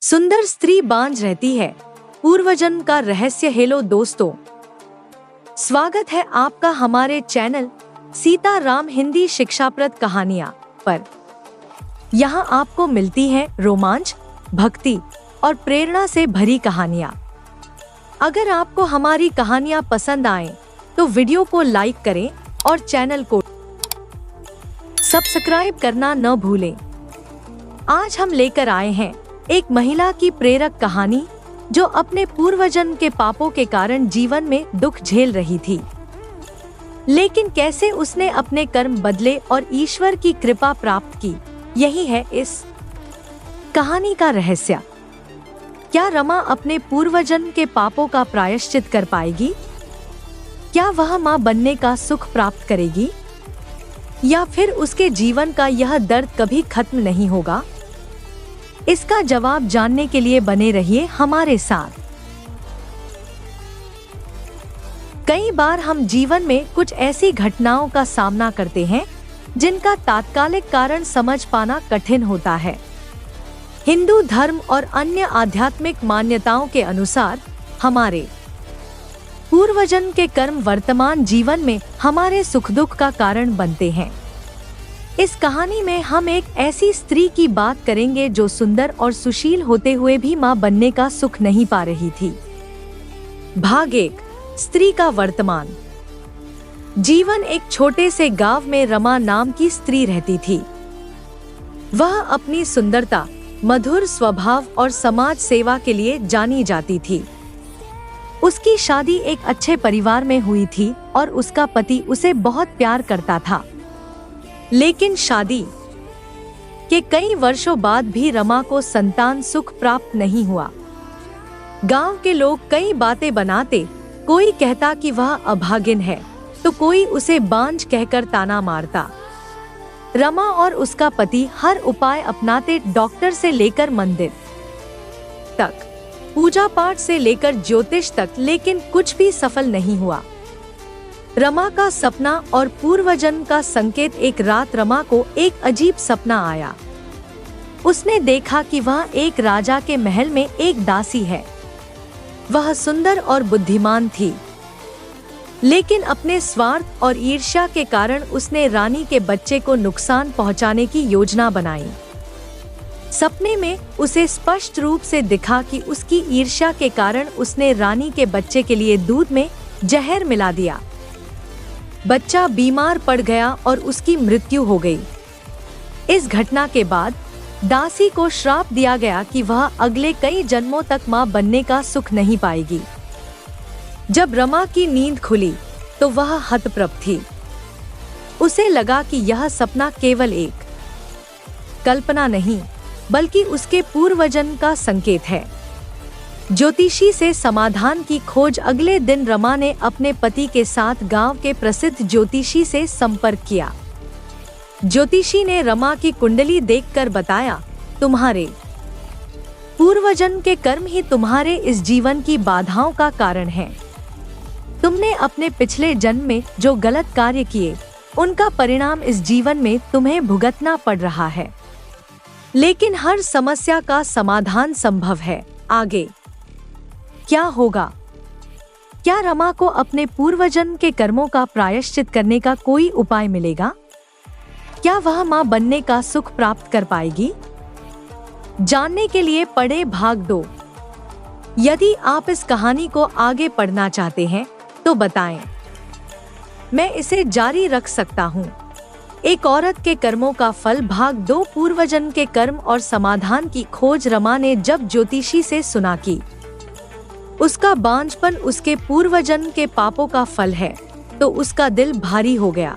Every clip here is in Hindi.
सुंदर स्त्री बांझ रहती है, पूर्वजन्म का रहस्य। हेलो दोस्तों, स्वागत है आपका हमारे चैनल सीता राम हिंदी शिक्षाप्रद कहानियाँ पर। यहाँ आपको मिलती हैं रोमांच, भक्ति और प्रेरणा से भरी कहानियाँ। अगर आपको हमारी कहानियाँ पसंद आएं, तो वीडियो को लाइक करें और चैनल को सब्सक्राइब करना न भूलें। आज हम लेकर आए हैं एक महिला की प्रेरक कहानी जो अपने पूर्वजन्म के पापों के कारण जीवन में दुख झेल रही थी, लेकिन कैसे उसने अपने कर्म बदले और ईश्वर की कृपा प्राप्त की, यही है इस कहानी का रहस्य। क्या रमा अपने पूर्वजन्म के पापों का प्रायश्चित कर पाएगी? क्या वह मां बनने का सुख प्राप्त करेगी, या फिर उसके जीवन का यह दर्द कभी खत्म नहीं होगा? इसका जवाब जानने के लिए बने रहिए हमारे साथ। कई बार हम जीवन में कुछ ऐसी घटनाओं का सामना करते हैं जिनका तात्कालिक कारण समझ पाना कठिन होता है। हिंदू धर्म और अन्य आध्यात्मिक मान्यताओं के अनुसार हमारे पूर्वजन्म के कर्म वर्तमान जीवन में हमारे सुख दुख का कारण बनते हैं। इस कहानी में हम एक ऐसी स्त्री की बात करेंगे जो सुंदर और सुशील होते हुए भी मां बनने का सुख नहीं पा रही थी। भाग 1, स्त्री का वर्तमान जीवन। एक छोटे से गांव में रमा नाम की स्त्री रहती थी। वह अपनी सुंदरता, मधुर स्वभाव और समाज सेवा के लिए जानी जाती थी। उसकी शादी एक अच्छे परिवार में हुई थी और उसका पति उसे बहुत प्यार करता था। लेकिन शादी के कई वर्षों बाद भी रमा को संतान सुख प्राप्त नहीं हुआ। गांव के लोग कई बातें बनाते, कोई कहता कि वह अभागिन है, तो कोई उसे बांझ कहकर ताना मारता। रमा और उसका पति हर उपाय अपनाते, डॉक्टर से लेकर मंदिर तक, पूजा पाठ से लेकर ज्योतिष तक, लेकिन कुछ भी सफल नहीं हुआ। रमा का सपना और पूर्वजन्म का संकेत। एक रात रमा को एक अजीब सपना आया। उसने देखा कि वह एक राजा के महल में एक दासी है। वह सुंदर और बुद्धिमान थी, लेकिन अपने स्वार्थ और ईर्ष्या के कारण उसने रानी के बच्चे को नुकसान पहुंचाने की योजना बनाई। सपने में उसे स्पष्ट रूप से दिखा कि उसकी ईर्ष्या के कारण उसने रानी के बच्चे के लिए दूध में जहर मिला दिया। बच्चा बीमार पड़ गया और उसकी मृत्यु हो गई। इस घटना के बाद दासी को श्राप दिया गया कि वह अगले कई जन्मों तक मां बनने का सुख नहीं पाएगी। जब रमा की नींद खुली तो वह हतप्रभ थी। उसे लगा कि यह सपना केवल एक कल्पना नहीं, बल्कि उसके पूर्वजन्म का संकेत है। ज्योतिषी से समाधान की खोज। अगले दिन रमा ने अपने पति के साथ गांव के प्रसिद्ध ज्योतिषी से संपर्क किया। ज्योतिषी ने रमा की कुंडली देखकर बताया, तुम्हारे पूर्वजन्म के कर्म ही तुम्हारे इस जीवन की बाधाओं का कारण हैं। तुमने अपने पिछले जन्म में जो गलत कार्य किए, उनका परिणाम इस जीवन में तुम्हें भुगतना पड़ रहा है। लेकिन हर समस्या का समाधान संभव है। आगे क्या होगा? क्या रमा को अपने पूर्वजन्म के कर्मों का प्रायश्चित करने का कोई उपाय मिलेगा? क्या वह मां बनने का सुख प्राप्त कर पाएगी? जानने के लिए पढ़े भाग 2। यदि आप इस कहानी को आगे पढ़ना चाहते हैं तो बताएं, मैं इसे जारी रख सकता हूँ। एक औरत के कर्मों का फल भाग 2। पूर्वजन्म के कर्म और समाधान की खोज। रमा ने जब ज्योतिषी से सुना कि उसका बांझपन उसके पूर्वजन्म के पापों का फल है, तो उसका दिल भारी हो गया।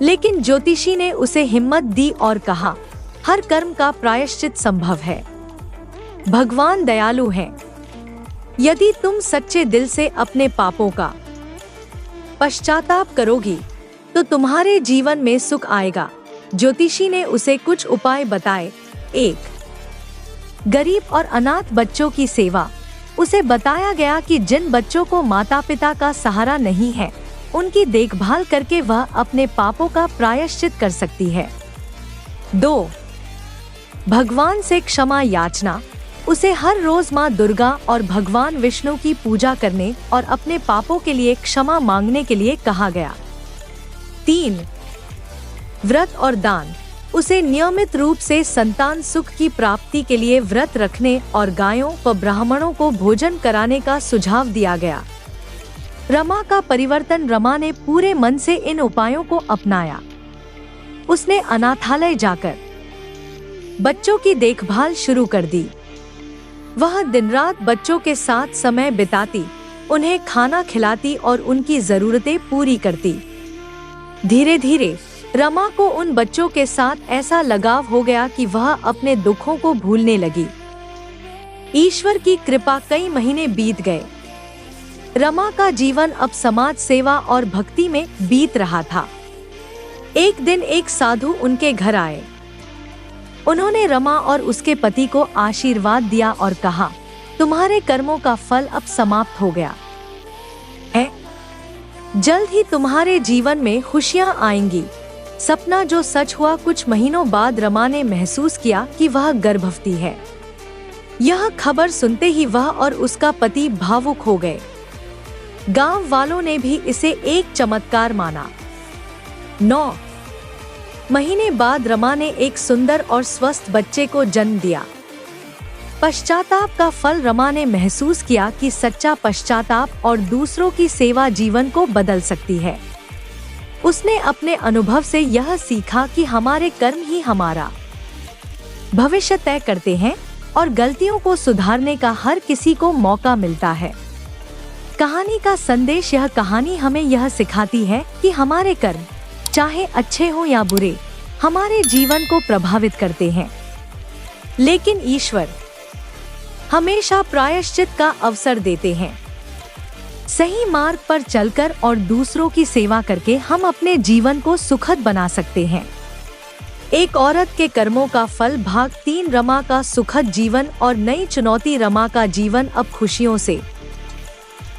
लेकिन ज्योतिषी ने उसे हिम्मत दी और कहा, हर कर्म का प्रायश्चित संभव है। भगवान दयालु हैं। यदि तुम सच्चे दिल से अपने पापों का पश्चाताप करोगी तो तुम्हारे जीवन में सुख आएगा। ज्योतिषी ने उसे कुछ उपाय बताए। 1, गरीब और अनाथ बच्चों की सेवा। उसे बताया गया कि जिन बच्चों को माता पिता का सहारा नहीं है, उनकी देखभाल करके वह अपने पापों का प्रायश्चित कर सकती है। 2, भगवान से क्षमा याचना। उसे हर रोज माँ दुर्गा और भगवान विष्णु की पूजा करने और अपने पापों के लिए क्षमा मांगने के लिए कहा गया। 3. व्रत और दान। उसे नियमित रूप से संतान सुख की प्राप्ति के लिए व्रत रखने और गायों व ब्राह्मणों को भोजन कराने का सुझाव दिया गया। रमा का परिवर्तन। रमा ने पूरे मन से इन उपायों को अपनाया। उसने अनाथालय जाकर बच्चों की देखभाल शुरू कर दी। वह दिन रात बच्चों के साथ समय बिताती, उन्हें खाना खिलाती और उनकी जरूरतें पूरी करती। धीरे धीरे रमा को उन बच्चों के साथ ऐसा लगाव हो गया कि वह अपने दुखों को भूलने लगी। ईश्वर की कृपा। कई महीने बीत गए। रमा का जीवन अब समाज सेवा और भक्ति में बीत रहा था। एक दिन एक साधु उनके घर आए। उन्होंने रमा और उसके पति को आशीर्वाद दिया और कहा, तुम्हारे कर्मों का फल अब समाप्त हो गया है। जल्द ही तुम्हारे जीवन में खुशियां आएंगी। सपना जो सच हुआ। कुछ महीनों बाद रमा ने महसूस किया कि वह गर्भवती है। यह खबर सुनते ही वह और उसका पति भावुक हो गए। गांव वालों ने भी इसे एक चमत्कार माना। 9 महीने बाद रमा ने एक सुंदर और स्वस्थ बच्चे को जन्म दिया। पश्चाताप का फल। रमा ने महसूस किया कि सच्चा पश्चाताप और दूसरों की सेवा जीवन को बदल सकती है। उसने अपने अनुभव से यह सीखा कि हमारे कर्म ही हमारा भविष्य तय करते हैं और गलतियों को सुधारने का हर किसी को मौका मिलता है। कहानी का संदेश। यह कहानी हमें यह सिखाती है कि हमारे कर्म, चाहे अच्छे हो या बुरे, हमारे जीवन को प्रभावित करते हैं, लेकिन ईश्वर हमेशा प्रायश्चित का अवसर देते हैं। सही मार्ग पर चलकर और दूसरों की सेवा करके हम अपने जीवन को सुखद बना सकते हैं। एक औरत के कर्मों का फल। भाग 3। रमा का सुखद जीवन और नई चुनौती। रमा का जीवन अब खुशियों से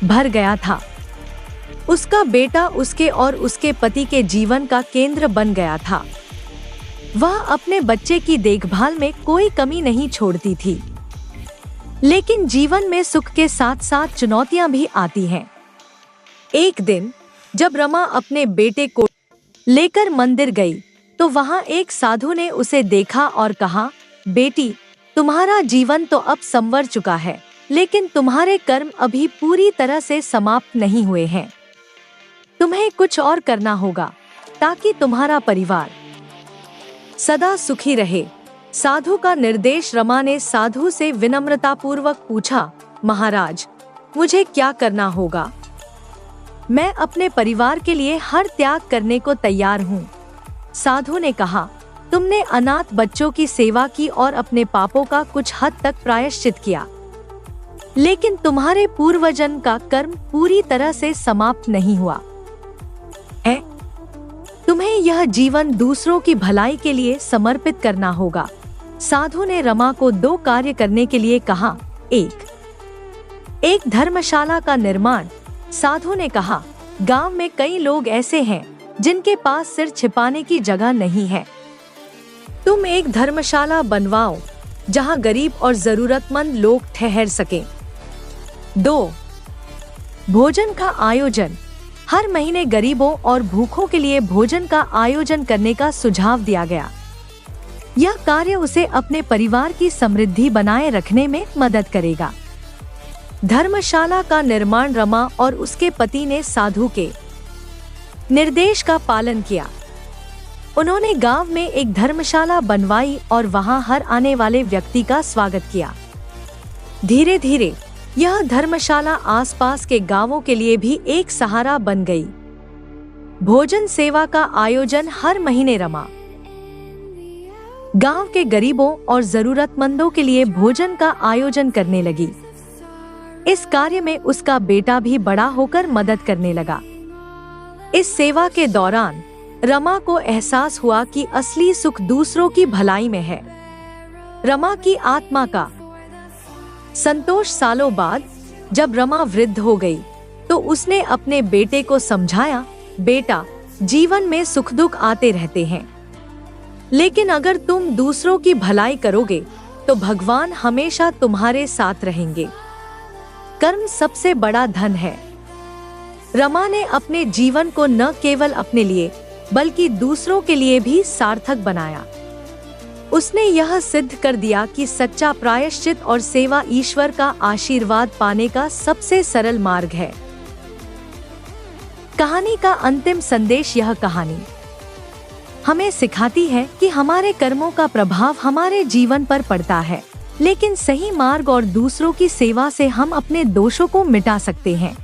भर गया था। उसका बेटा उसके और उसके पति के जीवन का केंद्र बन गया था। वह अपने बच्चे की देखभाल में कोई कमी नहीं छोड़ती थी। लेकिन जीवन में सुख के साथ साथ चुनौतियां भी आती हैं। एक दिन जब रमा अपने बेटे को लेकर मंदिर गई, तो वहां एक साधु ने उसे देखा और कहा, बेटी, तुम्हारा जीवन तो अब संवर चुका है, लेकिन तुम्हारे कर्म अभी पूरी तरह से समाप्त नहीं हुए हैं। तुम्हें कुछ और करना होगा ताकि तुम्हारा परिवार सदा सुखी रहे। साधु का निर्देश। रमा ने साधु से विनम्रतापूर्वक पूछा, महाराज, मुझे क्या करना होगा? मैं अपने परिवार के लिए हर त्याग करने को तैयार हूँ। साधु ने कहा, तुमने अनाथ बच्चों की सेवा की और अपने पापों का कुछ हद तक प्रायश्चित किया, लेकिन तुम्हारे पूर्वजन्म का कर्म पूरी तरह से समाप्त नहीं हुआ है। तुम्हें यह जीवन दूसरों की भलाई के लिए समर्पित करना होगा। साधु ने रमा को 2 कार्य करने के लिए कहा। एक धर्मशाला का निर्माण। साधु ने कहा, गांव में कई लोग ऐसे हैं जिनके पास सिर छिपाने की जगह नहीं है। तुम एक धर्मशाला बनवाओ जहां गरीब और जरूरतमंद लोग ठहर सकें। 2 भोजन का आयोजन। हर महीने गरीबों और भूखों के लिए भोजन का आयोजन करने का सुझाव दिया गया। यह कार्य उसे अपने परिवार की समृद्धि बनाए रखने में मदद करेगा। धर्मशाला का निर्माण। रमा और उसके पति ने साधु के निर्देश का पालन किया। उन्होंने गांव में एक धर्मशाला बनवाई और वहां हर आने वाले व्यक्ति का स्वागत किया। धीरे धीरे यह धर्मशाला आसपास के गांवों के लिए भी एक सहारा बन गई। भोजन सेवा का आयोजन। हर महीने रमा गांव के गरीबों और जरूरतमंदों के लिए भोजन का आयोजन करने लगी। इस कार्य में उसका बेटा भी बड़ा होकर मदद करने लगा। इस सेवा के दौरान रमा को एहसास हुआ कि असली सुख दूसरों की भलाई में है। रमा की आत्मा का संतोष। सालों बाद जब रमा वृद्ध हो गई, तो उसने अपने बेटे को समझाया, बेटा, जीवन में सुख दुख आते रहते हैं, लेकिन अगर तुम दूसरों की भलाई करोगे तो भगवान हमेशा तुम्हारे साथ रहेंगे। कर्म सबसे बड़ा धन है। रमा ने अपने जीवन को न केवल अपने लिए बल्कि दूसरों के लिए भी सार्थक बनाया। उसने यह सिद्ध कर दिया कि सच्चा प्रायश्चित और सेवा ईश्वर का आशीर्वाद पाने का सबसे सरल मार्ग है। कहानी का अंतिम संदेश। यह कहानी हमें सिखाती है कि हमारे कर्मों का प्रभाव हमारे जीवन पर पड़ता है, लेकिन सही मार्ग और दूसरों की सेवा से हम अपने दोषों को मिटा सकते हैं।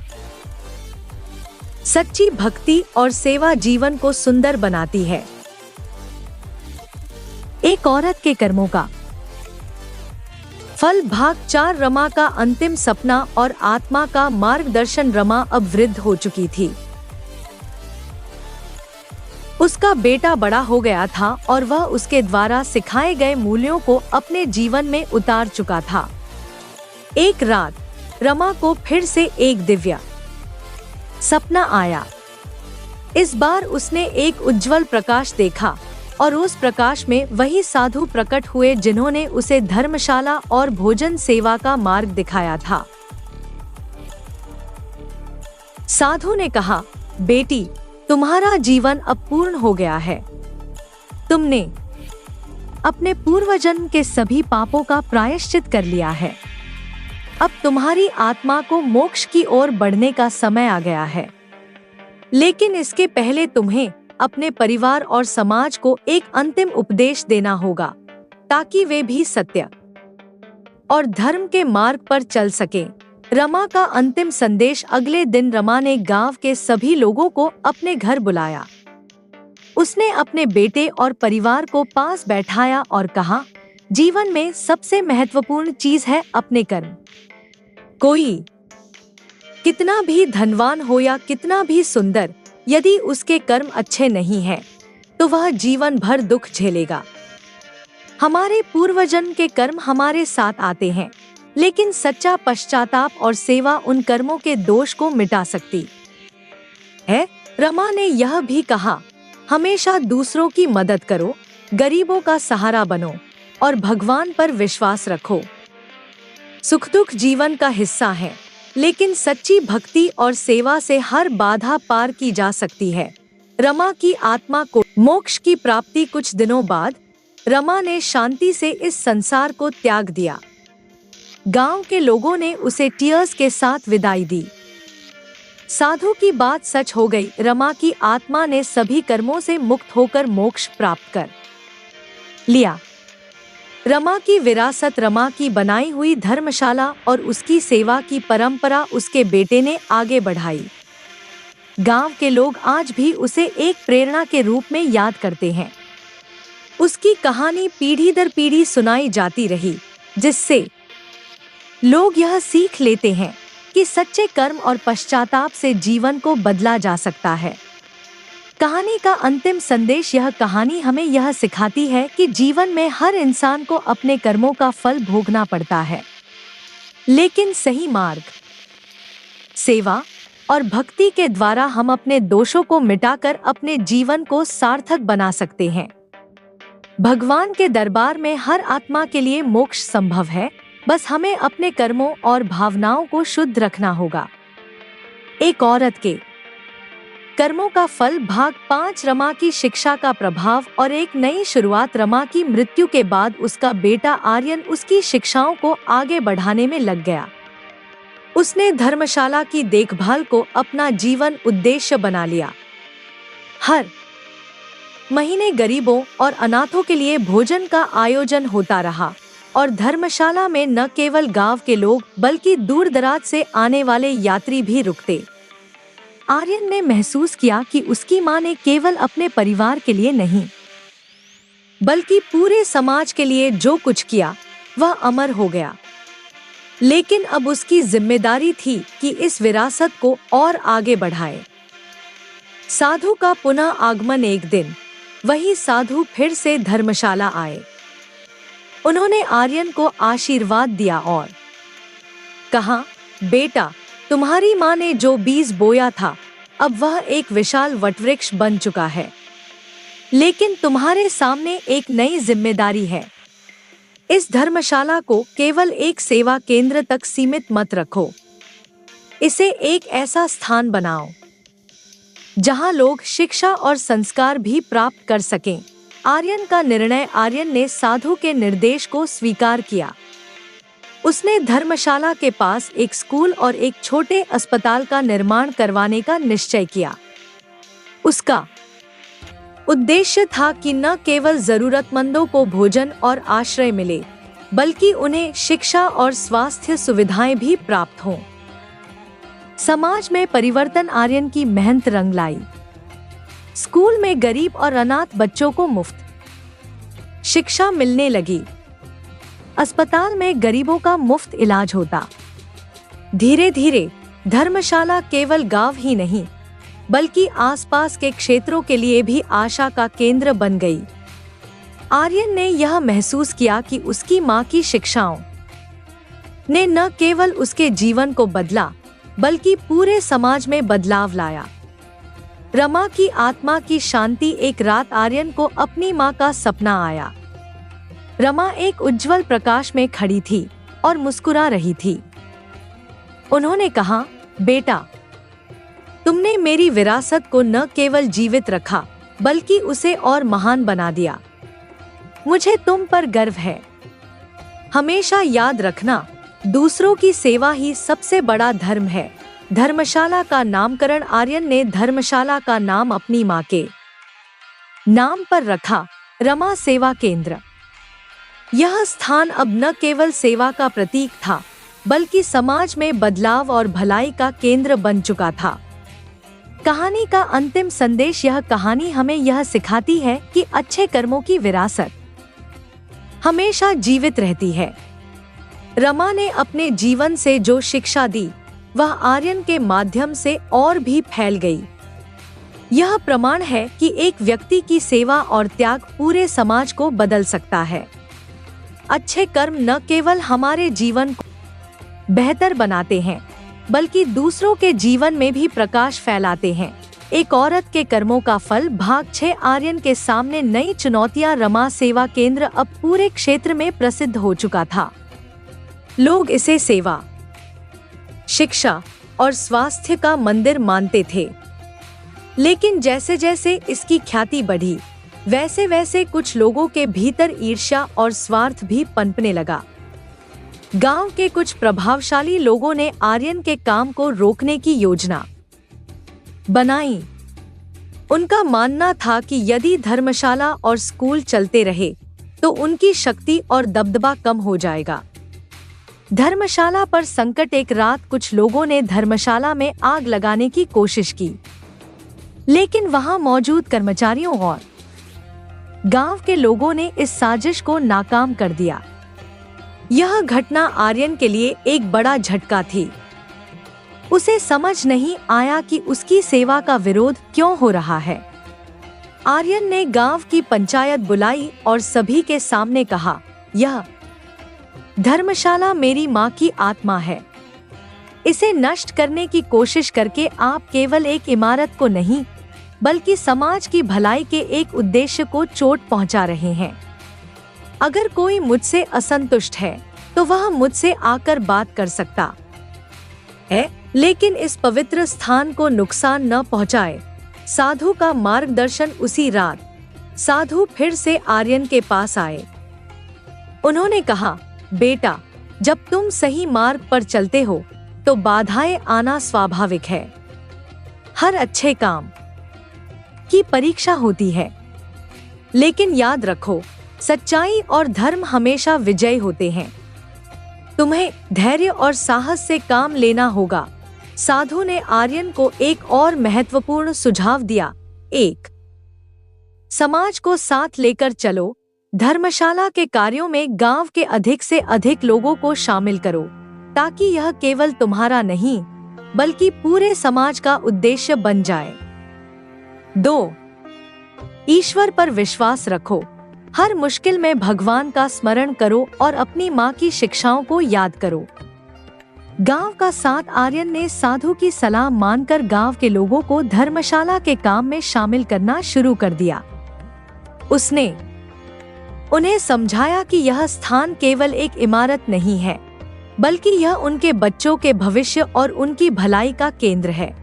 सच्ची भक्ति और सेवा जीवन को सुंदर बनाती है। एक औरत के कर्मों का फल भाग 4। रमा का अंतिम सपना और आत्मा का मार्गदर्शन। रमा अब वृद्ध हो चुकी थी। उसका बेटा बड़ा हो गया था और वह उसके द्वारा सिखाए गए मूल्यों को अपने जीवन में उतार चुका था। एक रात रमा को फिर से एक दिव्य सपना आया। इस बार उसने एक उज्जवल प्रकाश देखा और उस प्रकाश में वही साधु प्रकट हुए जिन्होंने उसे धर्मशाला और भोजन सेवा का मार्ग दिखाया था। साधु ने कहा, बेटी, तुम्हारा जीवन अब पूर्ण हो गया है। तुमने अपने पूर्व जन्म के सभी पापों का प्रायश्चित कर लिया है। अब तुम्हारी आत्मा को मोक्ष की ओर बढ़ने का समय आ गया है। लेकिन इसके पहले तुम्हें अपने परिवार और समाज को एक अंतिम उपदेश देना होगा, ताकि वे भी सत्य और धर्म के मार्ग पर चल सकें। रमा का अंतिम संदेश। अगले दिन रमा ने गांव के सभी लोगों को अपने घर बुलाया। उसने अपने बेटे और परिवार को पास बैठाया और कहा, जीवन में सबसे महत्वपूर्ण चीज है अपने कर्म। कोई कितना भी धनवान हो या कितना भी सुंदर, यदि उसके कर्म अच्छे नहीं हैं, तो वह जीवन भर दुख झेलेगा। हमारे पूर्वजन्म के कर्म हमारे साथ आते हैं, लेकिन सच्चा पश्चाताप और सेवा उन कर्मों के दोष को मिटा सकती है। रमा ने यह भी कहा, हमेशा दूसरों की मदद करो, गरीबों का सहारा बनो और भगवान पर विश्वास रखो। सुख दुख जीवन का हिस्सा है, लेकिन सच्ची भक्ति और सेवा से हर बाधा पार की जा सकती है। रमा की आत्मा को मोक्ष की प्राप्ति। कुछ दिनों बाद रमा ने शांति से इस संसार को त्याग दिया। गांव के लोगों ने उसे टीयर्स के साथ विदाई दी। साधु की बात सच हो गई। रमा की आत्मा ने सभी कर्मों से मुक्त होकर मोक्ष प्राप्त कर लिया। रमा की विरासत, रमा की बनाई हुई धर्मशाला और उसकी सेवा की परंपरा उसके बेटे ने आगे बढ़ाई। गांव के लोग आज भी उसे एक प्रेरणा के रूप में याद करते हैं। उसकी कहानी पीढ़ी दर पीढ़ी सुनाई जाती रही, जिससे लोग यह सीख लेते हैं कि सच्चे कर्म और पश्चाताप से जीवन को बदला जा सकता है। कहानी का अंतिम संदेश। यह कहानी हमें यह सिखाती है कि जीवन में हर इंसान को अपने कर्मों का फल भोगना पड़ता है, लेकिन सही मार्ग, सेवा और भक्ति के द्वारा हम अपने दोषों को मिटाकर अपने जीवन को सार्थक बना सकते हैं। भगवान के दरबार में हर आत्मा के लिए मोक्ष संभव है, बस हमें अपने कर्मों और भावनाओं को शुद्ध रखना होगा। एक औरत के कर्मों का फल भाग 5। रमा की शिक्षा का प्रभाव और एक नई शुरुआत। रमा की मृत्यु के बाद उसका बेटा आर्यन उसकी शिक्षाओं को आगे बढ़ाने में लग गया। उसने धर्मशाला की देखभाल को अपना जीवन उद्देश्य बना लिया। हर महीने गरीबों और अनाथों के लिए भोजन का आयोजन होता रहा और धर्मशाला में न केवल गांव के लोग बल्कि दूर दराज से आने वाले यात्री भी रुकते। आर्यन ने महसूस किया कि उसकी मां ने केवल अपने परिवार के लिए नहीं, बल्कि पूरे समाज के लिए जो कुछ किया वह अमर हो गया। लेकिन अब उसकी जिम्मेदारी थी कि इस विरासत को और आगे बढ़ाए। साधु का पुनः आगमन। एक दिन वही साधु फिर से धर्मशाला आए। उन्होंने आर्यन को आशीर्वाद दिया और कहा, बेटा, तुम्हारी माँ ने जो बीज बोया था अब वह एक विशाल वटवृक्ष बन चुका है, लेकिन तुम्हारे सामने एक नई जिम्मेदारी है। इस धर्मशाला को केवल एक सेवा केंद्र तक सीमित मत रखो। इसे एक ऐसा स्थान बनाओ जहां लोग शिक्षा और संस्कार भी प्राप्त कर सकें। आर्यन का निर्णय। आर्यन ने साधु के निर्देश को स्वीकार किया। उसने धर्मशाला के पास एक स्कूल और एक छोटे अस्पताल का निर्माण करवाने का निश्चय किया। उसका उद्देश्य था कि न केवल जरूरतमंदों को भोजन और आश्रय मिले, बल्कि उन्हें शिक्षा और स्वास्थ्य सुविधाएं भी प्राप्त हों। समाज में परिवर्तन। आर्यन की मेहनत रंग लाई। स्कूल में गरीब और अनाथ बच्चों को मुफ्त शिक्षा मिलने लगी। अस्पताल में गरीबों का मुफ्त इलाज होता। धीरे धीरे धर्मशाला केवल गांव ही नहीं, बल्कि आसपास के क्षेत्रों के लिए भी आशा का केंद्र बन गई। आर्यन ने यह महसूस किया कि उसकी मां की शिक्षाओं ने न केवल उसके जीवन को बदला, बल्कि पूरे समाज में बदलाव लाया। रमा की आत्मा की शांति। एक रात आर्यन को अपनी मां का सपना आया। रमा एक उज्जवल प्रकाश में खड़ी थी और मुस्कुरा रही थी। उन्होंने कहा, बेटा, तुमने मेरी विरासत को न केवल जीवित रखा, बल्कि उसे और महान बना दिया। मुझे तुम पर गर्व है। हमेशा याद रखना, दूसरों की सेवा ही सबसे बड़ा धर्म है। धर्मशाला का नामकरण। आर्यन ने धर्मशाला का नाम अपनी मां के नाम पर रखा, रमा सेवा केंद्र। यह स्थान अब न केवल सेवा का प्रतीक था, बल्कि समाज में बदलाव और भलाई का केंद्र बन चुका था। कहानी का अंतिम संदेश। यह कहानी हमें यह सिखाती है कि अच्छे कर्मों की विरासत हमेशा जीवित रहती है। रमा ने अपने जीवन से जो शिक्षा दी, वह आर्यन के माध्यम से और भी फैल गई। यह प्रमाण है कि एक व्यक्ति की सेवा और त्याग पूरे समाज को बदल सकता है। अच्छे कर्म न केवल हमारे जीवन को बेहतर बनाते हैं, बल्कि दूसरों के जीवन में भी प्रकाश फैलाते हैं। एक औरत के कर्मों का फल। भाग 6। आर्यन के सामने नई चुनौतियां। रमा सेवा केंद्र अब पूरे क्षेत्र में प्रसिद्ध हो चुका था। लोग इसे सेवा, शिक्षा और स्वास्थ्य का मंदिर मानते थे। लेकिन जैसे जैसे इसकी ख्याति बढ़ी, वैसे वैसे कुछ लोगों के भीतर ईर्ष्या और स्वार्थ भी पनपने लगा। गांव के कुछ प्रभावशाली लोगों ने आर्यन के काम को रोकने की योजना बनाई। उनका मानना था कि यदि धर्मशाला और स्कूल चलते रहे, तो उनकी शक्ति और दबदबा कम हो जाएगा। धर्मशाला पर संकट। एक रात कुछ लोगों ने धर्मशाला में आग लगाने की कोशिश की, लेकिन वहां मौजूद कर्मचारियों और गांव के लोगों ने इस साजिश को नाकाम कर दिया। यह घटना आर्यन के लिए एक बड़ा झटका थी। उसे समझ नहीं आया कि उसकी सेवा का विरोध क्यों हो रहा है। आर्यन ने गांव की पंचायत बुलाई और सभी के सामने कहा, यह धर्मशाला मेरी मां की आत्मा है। इसे नष्ट करने की कोशिश करके आप केवल एक इमारत को नहीं, बल्कि समाज की भलाई के एक उद्देश्य को चोट पहुंचा रहे हैं। अगर कोई मुझसे असंतुष्ट है, तो वह मुझसे आकर बात कर सकता है, लेकिन इस पवित्र स्थान को नुकसान न पहुंचाए। साधु का मार्गदर्शन। उसी रात साधु फिर से आर्यन के पास आए। उन्होंने कहा, बेटा, जब तुम सही मार्ग पर चलते हो, तो बाधाएं आना स्वाभाविक है। हर अच्छे काम की परीक्षा होती है, लेकिन याद रखो, सच्चाई और धर्म हमेशा विजयी होते हैं। तुम्हें धैर्य और साहस से काम लेना होगा। साधु ने आर्यन को एक और महत्वपूर्ण सुझाव दिया। 1. समाज को साथ लेकर चलो। धर्मशाला के कार्यों में गांव के अधिक से अधिक लोगों को शामिल करो, ताकि यह केवल तुम्हारा नहीं, बल्कि पूरे समाज का उद्देश्य बन जाए। 2. ईश्वर पर विश्वास रखो। हर मुश्किल में भगवान का स्मरण करो और अपनी मां की शिक्षाओं को याद करो। गांव का साथ। आर्यन ने साधु की सलाह मानकर गांव के लोगों को धर्मशाला के काम में शामिल करना शुरू कर दिया। उसने उन्हें समझाया कि यह स्थान केवल एक इमारत नहीं है, बल्कि यह उनके बच्चों के भविष्य और उनकी भलाई का केंद्र है।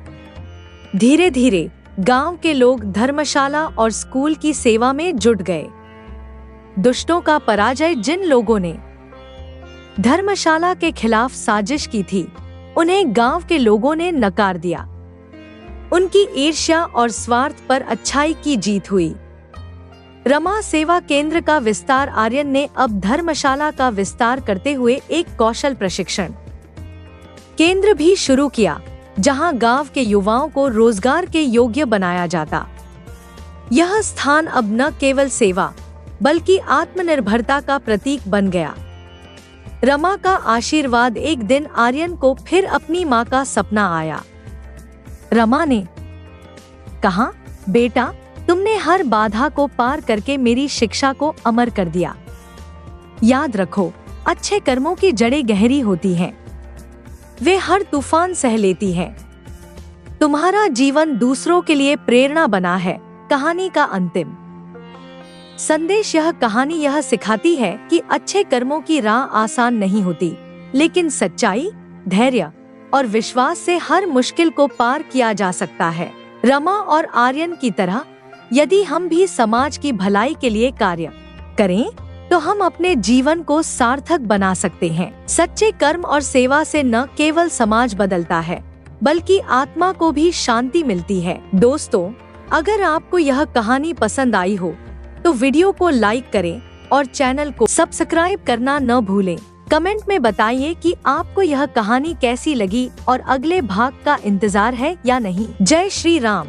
धीरे धीरे गांव के लोग धर्मशाला और स्कूल की सेवा में जुट गए। दुष्टों का पराजय। जिन लोगों ने धर्मशाला के खिलाफ साजिश की थी, उन्हें गांव के लोगों ने नकार दिया। उनकी ईर्ष्या और स्वार्थ पर अच्छाई की जीत हुई। रमा सेवा केंद्र का विस्तार। आर्यन ने अब धर्मशाला का विस्तार करते हुए एक कौशल प्रशिक्षण केंद्र भी शुरू किया, जहां गांव के युवाओं को रोजगार के योग्य बनाया जाता। यह स्थान अब न केवल सेवा बल्कि आत्मनिर्भरता का प्रतीक बन गया। रमा का आशीर्वाद। एक दिन आर्यन को फिर अपनी माँ का सपना आया। रमा ने कहा, बेटा, तुमने हर बाधा को पार करके मेरी शिक्षा को अमर कर दिया। याद रखो, अच्छे कर्मों की जड़ें गहरी होती हैं। वे हर तूफान सह लेती हैं। तुम्हारा जीवन दूसरों के लिए प्रेरणा बना है। कहानी का अंतिम संदेश। यह कहानी यह सिखाती है कि अच्छे कर्मों की राह आसान नहीं होती, लेकिन सच्चाई, धैर्य और विश्वास से हर मुश्किल को पार किया जा सकता है। रमा और आर्यन की तरह यदि हम भी समाज की भलाई के लिए कार्य करें, तो हम अपने जीवन को सार्थक बना सकते हैं। सच्चे कर्म और सेवा से न केवल समाज बदलता है, बल्कि आत्मा को भी शांति मिलती है। दोस्तों, अगर आपको यह कहानी पसंद आई हो, तो वीडियो को लाइक करें और चैनल को सब्सक्राइब करना न भूलें। कमेंट में बताइए कि आपको यह कहानी कैसी लगी और अगले भाग का इंतजार है या नहीं। जय श्री राम।